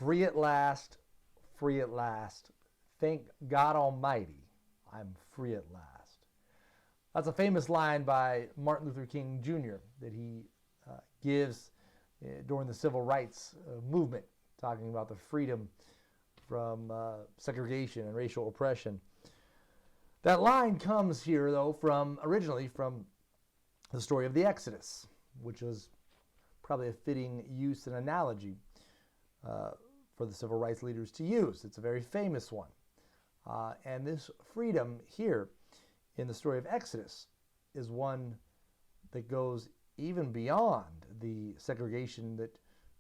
Free at last, free at last. Thank God Almighty, I'm free at last. That's a famous line by Martin Luther King Jr. that he gives during the civil rights movement, talking about the freedom from segregation and racial oppression. That line comes here, though, originally from the story of the Exodus, which was probably a fitting use and analogy for the civil rights leaders to use. It's a very famous one. And this freedom here in the story of Exodus is one that goes even beyond the segregation that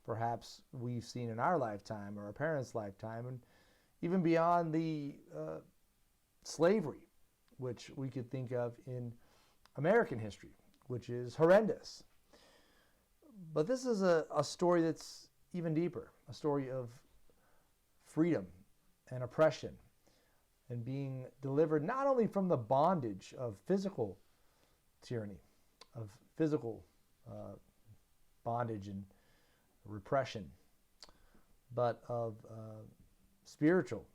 perhaps we've seen in our lifetime or our parents' lifetime, and even beyond the slavery, which we could think of in American history, which is horrendous. But this is a story that's even deeper, a story of freedom and oppression and being delivered not only from the bondage of physical tyranny, of physical bondage and repression, but of spiritual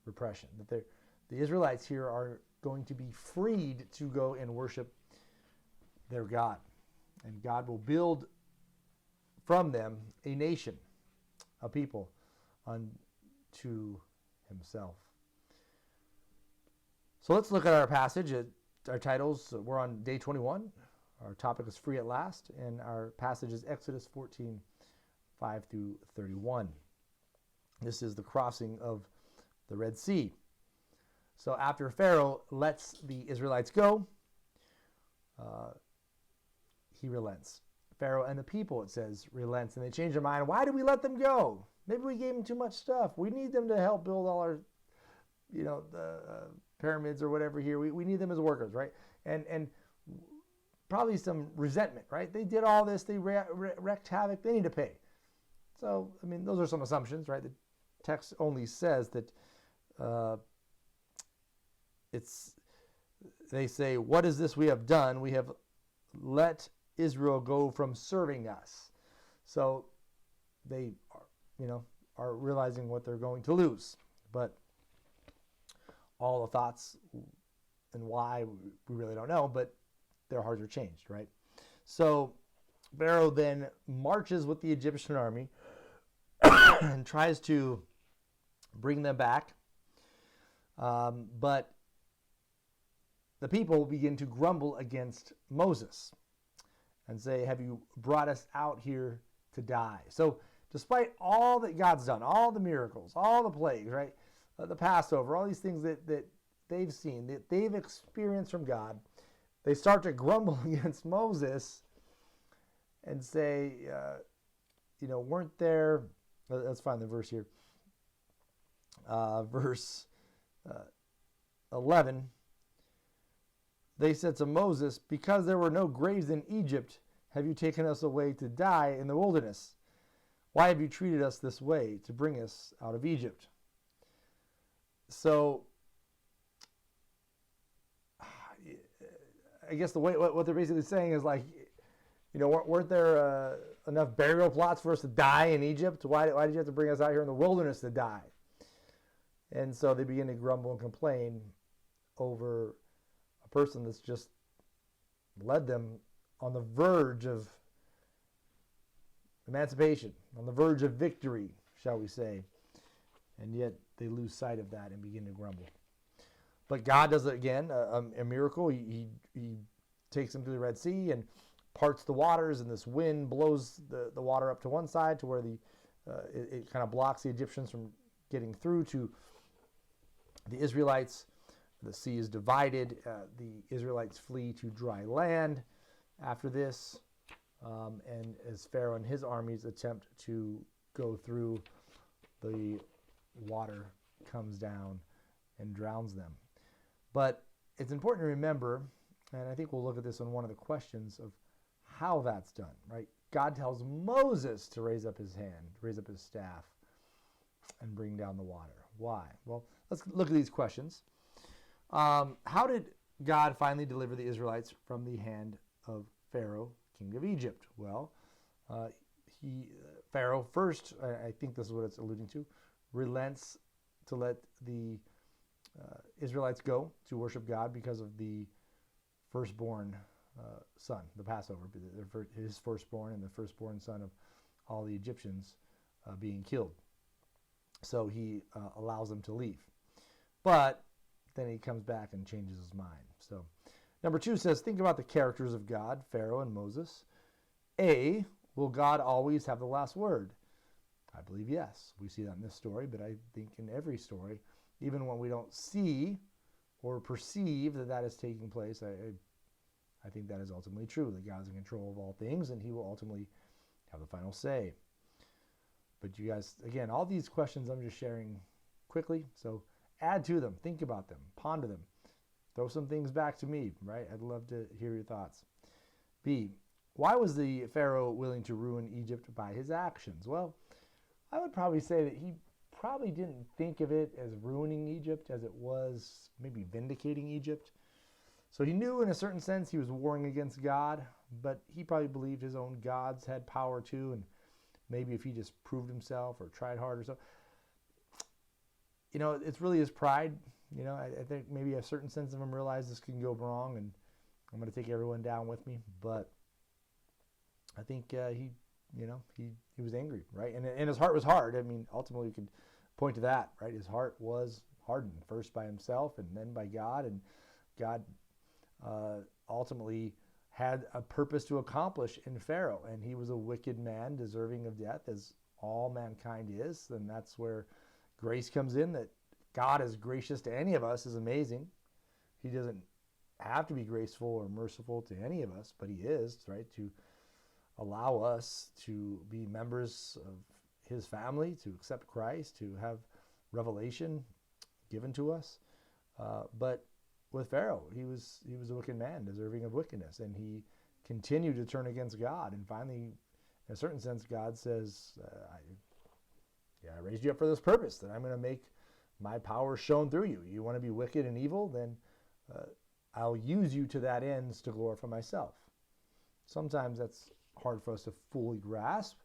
repression. That the Israelites here are going to be freed to go and worship their God. And God will build from them a nation, a people unto himself. So let's look at our passage. Our titles, we're on day 21. Our topic is free at last, and our passage is Exodus 14, 5 through 31. This is the crossing of the Red Sea. So after Pharaoh lets the Israelites go, he relents. Pharaoh and the people, it says, relents, and they change their mind. Why did we let them go? Maybe we gave them too much stuff. We need them to help build all our, the pyramids or whatever here. We need them as workers, right? And probably some resentment, right? They did all this. They wreaked havoc. They need to pay. So, those are some assumptions, right? The text only says that they say, what is this we have done? We have let Israel go from serving us. So they are realizing what they're going to lose. But all the thoughts and why, we really don't know, but their hearts are changed, right? So Pharaoh then marches with the Egyptian army and tries to bring them back. But the people begin to grumble against Moses and say, have you brought us out here to die? So despite all that God's done, all the miracles, all the plagues, right? The Passover, all these things that they've seen, that they've experienced from God, they start to grumble against Moses and say, weren't there, let's find the verse here, verse 11, they said to Moses, because there were no graves in Egypt, have you taken us away to die in the wilderness? Why have you treated us this way to bring us out of Egypt? So, I guess what they're basically saying is like, weren't there enough burial plots for us to die in Egypt? Why did you have to bring us out here in the wilderness to die? And so they begin to grumble and complain over a person that's just led them on the verge of emancipation, on the verge of victory, shall we say. And yet they lose sight of that and begin to grumble. But God does it again, a miracle. He takes them to the Red Sea and parts the waters, and this wind blows the water up to one side to where it kind of blocks the Egyptians from getting through to the Israelites. The sea is divided. The Israelites flee to dry land after this. And as Pharaoh and his armies attempt to go through, the water comes down and drowns them. But it's important to remember, and I think we'll look at this on one of the questions of how that's done, right? God tells Moses to raise up his hand, raise up his staff, and bring down the water. Why? Well, let's look at these questions. How did God finally deliver the Israelites from the hand of Pharaoh, king of Egypt? Well, Pharaoh first, I think this is what it's alluding to, relents to let the Israelites go to worship God because of the firstborn son, the Passover, his firstborn and the firstborn son of all the Egyptians being killed. So he allows them to leave. But then he comes back and changes his mind. So number 2 says, think about the characters of God, Pharaoh and Moses. A, will God always have the last word? I believe yes. We see that in this story, but I think in every story, even when we don't see or perceive that that is taking place, I think that is ultimately true, that God is in control of all things and he will ultimately have the final say. But you guys, again, all these questions I'm just sharing quickly, so add to them, think about them, ponder them, throw some things back to me, right? I'd love to hear your thoughts. B, why was the Pharaoh willing to ruin Egypt by his actions? Well, I would probably say that he probably didn't think of it as ruining Egypt as it was maybe vindicating Egypt. So he knew in a certain sense he was warring against God, but he probably believed his own gods had power too, and maybe if he just proved himself or tried hard or so. You know, it's really his pride. You know, I think maybe a certain sense of him realized this can go wrong and I'm going to take everyone down with me. But I think he was angry, right? And his heart was hard. I mean, ultimately, we could point to that, right? His heart was hardened, first by himself and then by God. And God ultimately had a purpose to accomplish in Pharaoh. And he was a wicked man, deserving of death, as all mankind is. And that's where grace comes in, that God is gracious to any of us is amazing. He doesn't have to be graceful or merciful to any of us, but he is, right, to allow us to be members of his family, to accept Christ, to have revelation given to us. But with Pharaoh, he was a wicked man, deserving of wickedness, and he continued to turn against God. And finally, in a certain sense, God says, I raised you up for this purpose, that I'm going to make my power shown through you. You want to be wicked and evil, then I'll use you to that end to glorify myself. Sometimes that's hard for us to fully grasp,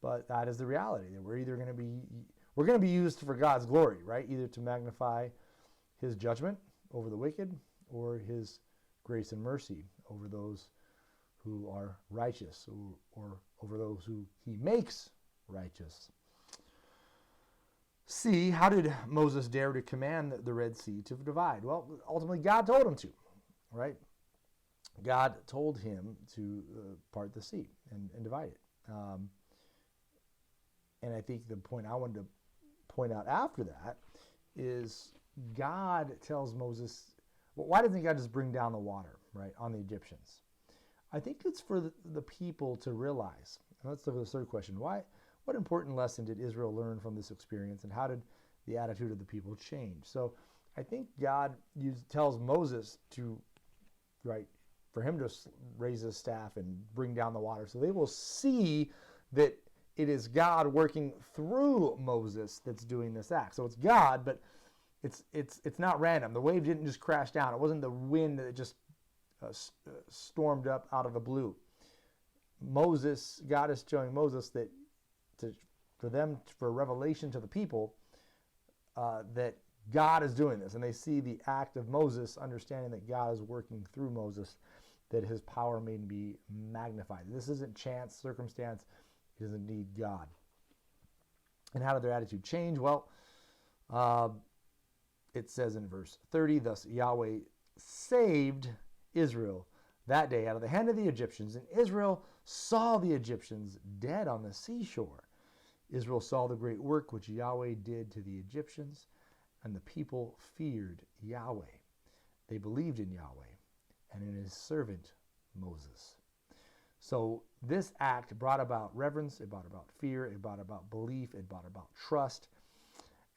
but that is the reality, that we're going to be used for God's glory, right? Either to magnify his judgment over the wicked or his grace and mercy over those who are righteous, or over those who he makes righteous. C, how did Moses dare to command the Red Sea to divide? Well, ultimately God told him to, right? God told him to part the sea and divide it. And I think the point I wanted to point out after that is God tells Moses, well, why doesn't God just bring down the water, right, on the Egyptians? I think it's for the people to realize. And let's look at the third question. What important lesson did Israel learn from this experience, and how did the attitude of the people change? So I think God tells Moses to, right, for him to raise his staff and bring down the water, so they will see that it is God working through Moses that's doing this act. So it's God, but it's not random. The wave didn't just crash down. It wasn't the wind that just stormed up out of the blue. God is showing Moses that for revelation to the people, that God is doing this. And they see the act of Moses, understanding that God is working through Moses, that his power may be magnified. This isn't chance, circumstance. He doesn't need God. And how did their attitude change? Well, it says in verse 30, thus Yahweh saved Israel that day out of the hand of the Egyptians, and Israel saw the Egyptians dead on the seashore. Israel saw the great work which Yahweh did to the Egyptians, and the people feared Yahweh. They believed in Yahweh and in his servant Moses. So this act brought about reverence, it brought about fear, it brought about belief, it brought about trust,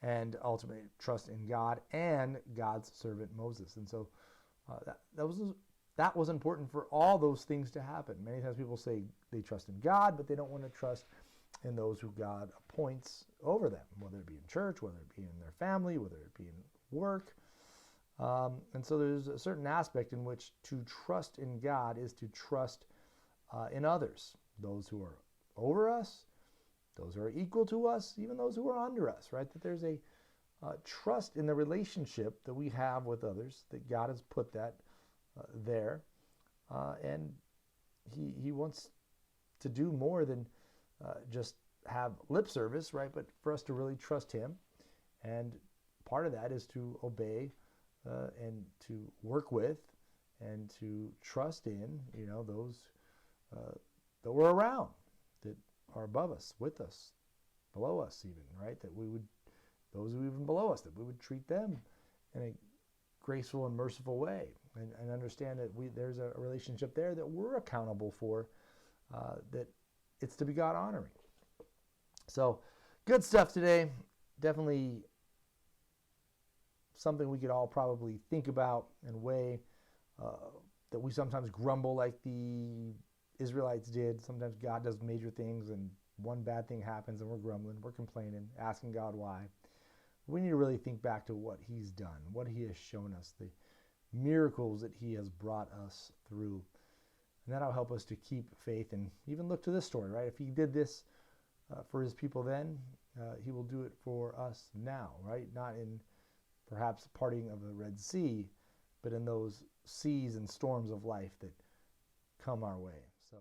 and ultimately trust in God and God's servant Moses. And so that was important for all those things to happen. Many times people say they trust in God, but they don't want to trust in those who God appoints over them, whether it be in church, whether it be in their family, whether it be in work. And so there's a certain aspect in which to trust in God is to trust in others, those who are over us those who are equal to us, even those who are under us, right? That there's a trust in the relationship that we have with others, that God has put that there. And he wants to do more than just have lip service, right? But for us to really trust him. And part of that is to obey and to work with and to trust in, those that we're around, that are above us, with us, below us even, right? That we would, those who are even below us, that we would treat them in a graceful and merciful way, and understand that there's a relationship there that we're accountable for, that it's to be God honoring. So good stuff today. Definitely something we could all probably think about and weigh, that we sometimes grumble like the Israelites did. Sometimes God does major things and one bad thing happens and we're grumbling, we're complaining, asking God why. We need to really think back to what he's done, what he has shown us, the miracles that he has brought us through. And that'll help us to keep faith and even look to this story, right? If he did this for his people then, he will do it for us now, right? Not in perhaps parting of the Red Sea, but in those seas and storms of life that come our way. So